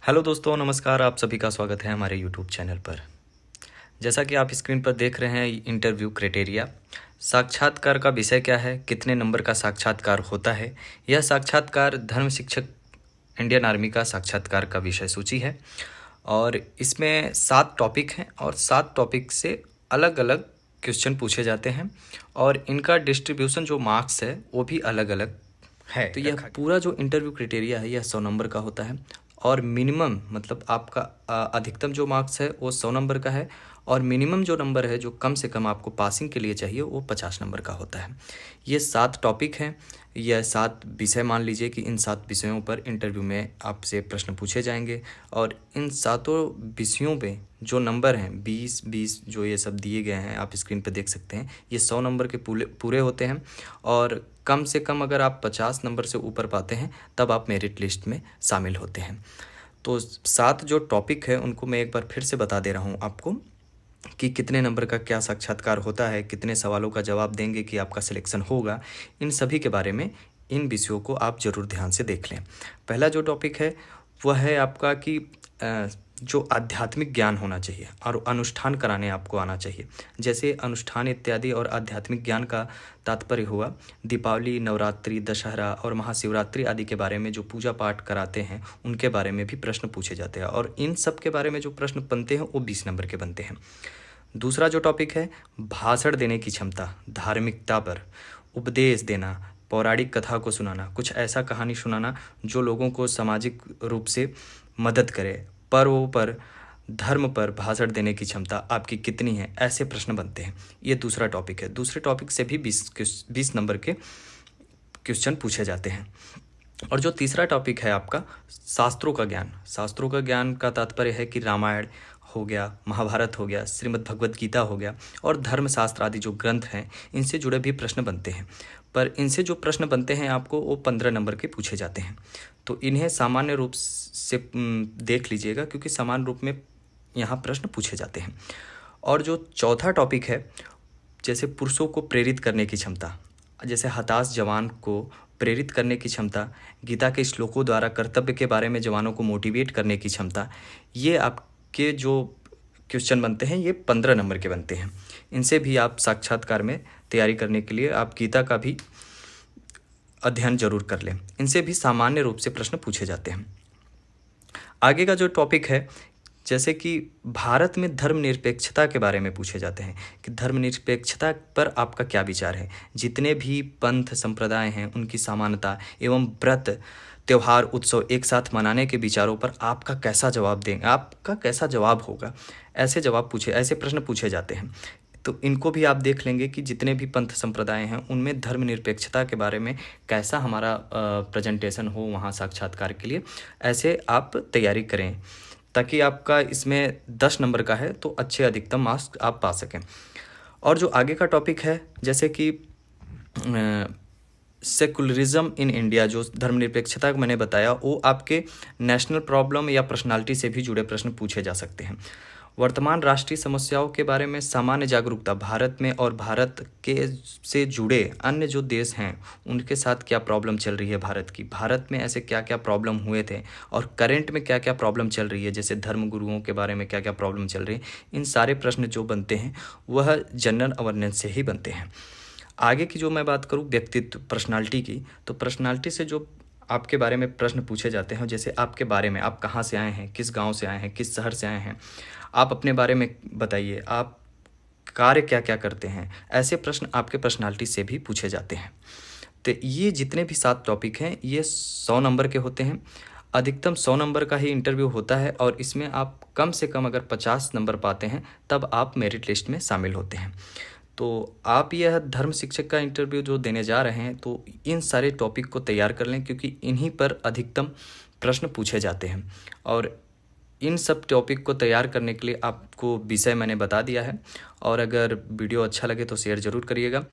Hello दोस्तों, नमस्कार। आप सभी का स्वागत है हमारे यूट्यूब चैनल पर। जैसा कि आप स्क्रीन पर देख रहे हैं, इंटरव्यू क्राइटेरिया। साक्षात्कार का विषय क्या है, कितने नंबर का साक्षात्कार होता है। यह साक्षात्कार धर्म शिक्षक इंडियन आर्मी का साक्षात्कार का विषय सूची है और इसमें 7 टॉपिक हैं और 7 टॉपिक से अलग अलग क्वेश्चन पूछे जाते हैं और इनका डिस्ट्रीब्यूशन जो मार्क्स है वो भी अलग अलग है। तो यह पूरा जो इंटरव्यू क्राइटेरिया है यह 100 नंबर का होता है और मिनिमम मतलब आपका अधिकतम जो मार्क्स है वो 100 नंबर का है और मिनिमम जो नंबर है जो कम से कम आपको पासिंग के लिए चाहिए वो 50 नंबर का होता है। ये 7 टॉपिक हैं, यह 7 विषय मान लीजिए कि इन 7 विषयों पर इंटरव्यू में आपसे प्रश्न पूछे जाएंगे और इन 7 विषयों पे जो नंबर हैं 20-20 जो ये सब दिए गए हैं आप स्क्रीन पे देख सकते हैं, ये 100 नंबर के पूरे होते हैं और कम से कम अगर आप 50 नंबर से ऊपर पाते हैं तब आप मेरिट लिस्ट में शामिल होते हैं। तो 7 जो टॉपिक है उनको मैं एक बार फिर से बता दे रहा हूँ आपको कि कितने नंबर का क्या साक्षात्कार होता है, कितने सवालों का जवाब देंगे कि आपका सिलेक्शन होगा। इन सभी के बारे में इन विषयों को आप ज़रूर ध्यान से देख लें। पहला जो टॉपिक है वह है आपका कि जो आध्यात्मिक ज्ञान होना चाहिए और अनुष्ठान कराने आपको आना चाहिए। जैसे अनुष्ठान इत्यादि और आध्यात्मिक ज्ञान का तात्पर्य हुआ दीपावली, नवरात्रि, दशहरा और महाशिवरात्रि आदि के बारे में जो पूजा पाठ कराते हैं उनके बारे में भी प्रश्न पूछे जाते हैं और इन सब के बारे में जो प्रश्न बनते हैं वो 20 नंबर के बनते हैं। दूसरा जो टॉपिक है भाषण देने की क्षमता, धार्मिकता पर उपदेश देना, पौराणिक कथा को सुनाना, कुछ ऐसा कहानी सुनाना जो लोगों को सामाजिक रूप से मदद करे, पर्वों पर, धर्म पर भाषण देने की क्षमता आपकी कितनी है, ऐसे प्रश्न बनते हैं। ये दूसरा टॉपिक है। दूसरे टॉपिक से भी 20 नंबर के क्वेश्चन पूछे जाते हैं। और जो तीसरा टॉपिक है आपका शास्त्रों का ज्ञान। शास्त्रों का ज्ञान का तात्पर्य है कि रामायण हो गया, महाभारत हो गया, श्रीमद् भगवद गीता हो गया और धर्मशास्त्र आदि जो ग्रंथ हैं इनसे जुड़े भी प्रश्न बनते हैं। पर इनसे जो प्रश्न बनते हैं आपको वो 15 नंबर के पूछे जाते हैं। तो इन्हें सामान्य रूप से देख लीजिएगा क्योंकि सामान्य रूप में यहाँ प्रश्न पूछे जाते हैं। और जो चौथा टॉपिक है जैसे पुरुषों को प्रेरित करने की क्षमता, जैसे हताश जवान को प्रेरित करने की क्षमता, गीता के श्लोकों द्वारा कर्तव्य के बारे में जवानों को मोटिवेट करने की क्षमता, ये आपके जो क्वेश्चन बनते हैं ये 15 नंबर के बनते हैं। इनसे भी आप साक्षात्कार में तैयारी करने के लिए आप गीता का भी अध्ययन जरूर कर लें। इनसे भी सामान्य रूप से प्रश्न पूछे जाते हैं। आगे का जो टॉपिक है जैसे कि भारत में धर्मनिरपेक्षता के बारे में पूछे जाते हैं कि धर्मनिरपेक्षता पर आपका क्या विचार है। जितने भी पंथ संप्रदाय हैं उनकी समानता एवं व्रत, त्यौहार, उत्सव एक साथ मनाने के विचारों पर आपका कैसा जवाब देंगे, आपका कैसा जवाब होगा, ऐसे प्रश्न पूछे जाते हैं। तो इनको भी आप देख लेंगे कि जितने भी पंथ संप्रदाय हैं उनमें धर्मनिरपेक्षता के बारे में कैसा हमारा प्रेजेंटेशन हो वहाँ साक्षात्कार के लिए, ऐसे आप तैयारी करें ताकि आपका इसमें 10 नंबर का है तो अच्छे अधिकतम मार्क्स आप पा सकें। और जो आगे का टॉपिक है जैसे कि सेकुलरिज्म इन इंडिया, जो धर्मनिरपेक्षता का मैंने बताया वो आपके नेशनल प्रॉब्लम या पर्सनालिटी से भी जुड़े प्रश्न पूछे जा सकते हैं। वर्तमान राष्ट्रीय समस्याओं के बारे में सामान्य जागरूकता, भारत में और भारत के से जुड़े अन्य जो देश हैं उनके साथ क्या प्रॉब्लम चल रही है भारत की, भारत में ऐसे क्या क्या प्रॉब्लम हुए थे और करंट में क्या क्या प्रॉब्लम चल रही है, जैसे धर्म गुरुओं के बारे में क्या क्या प्रॉब्लम चल रही है। इन सारे प्रश्न जो बनते हैं वह जनरल अवेयरनेस से ही बनते हैं। आगे की जो मैं बात करूँ व्यक्तित्व, पर्सनालिटी की, तो पर्सनालिटी से जो आपके बारे में प्रश्न पूछे जाते हैं जैसे आपके बारे में, आप कहाँ से आए हैं, किस गांव से आए हैं, किस शहर से आए हैं, आप अपने बारे में बताइए, आप कार्य क्या क्या करते हैं, ऐसे प्रश्न आपके पर्सनालिटी से भी पूछे जाते हैं। तो ये जितने भी 7 टॉपिक हैं ये 100 नंबर के होते हैं। अधिकतम 100 नंबर का ही इंटरव्यू होता है और इसमें आप कम से कम अगर 50 नंबर पाते हैं तब आप मेरिट लिस्ट में शामिल होते हैं। तो आप यह धर्म शिक्षक का इंटरव्यू जो देने जा रहे हैं तो इन सारे टॉपिक को तैयार कर लें क्योंकि इन्हीं पर अधिकतम प्रश्न पूछे जाते हैं। और इन सब टॉपिक को तैयार करने के लिए आपको विषय मैंने बता दिया है और अगर वीडियो अच्छा लगे तो शेयर ज़रूर करिएगा।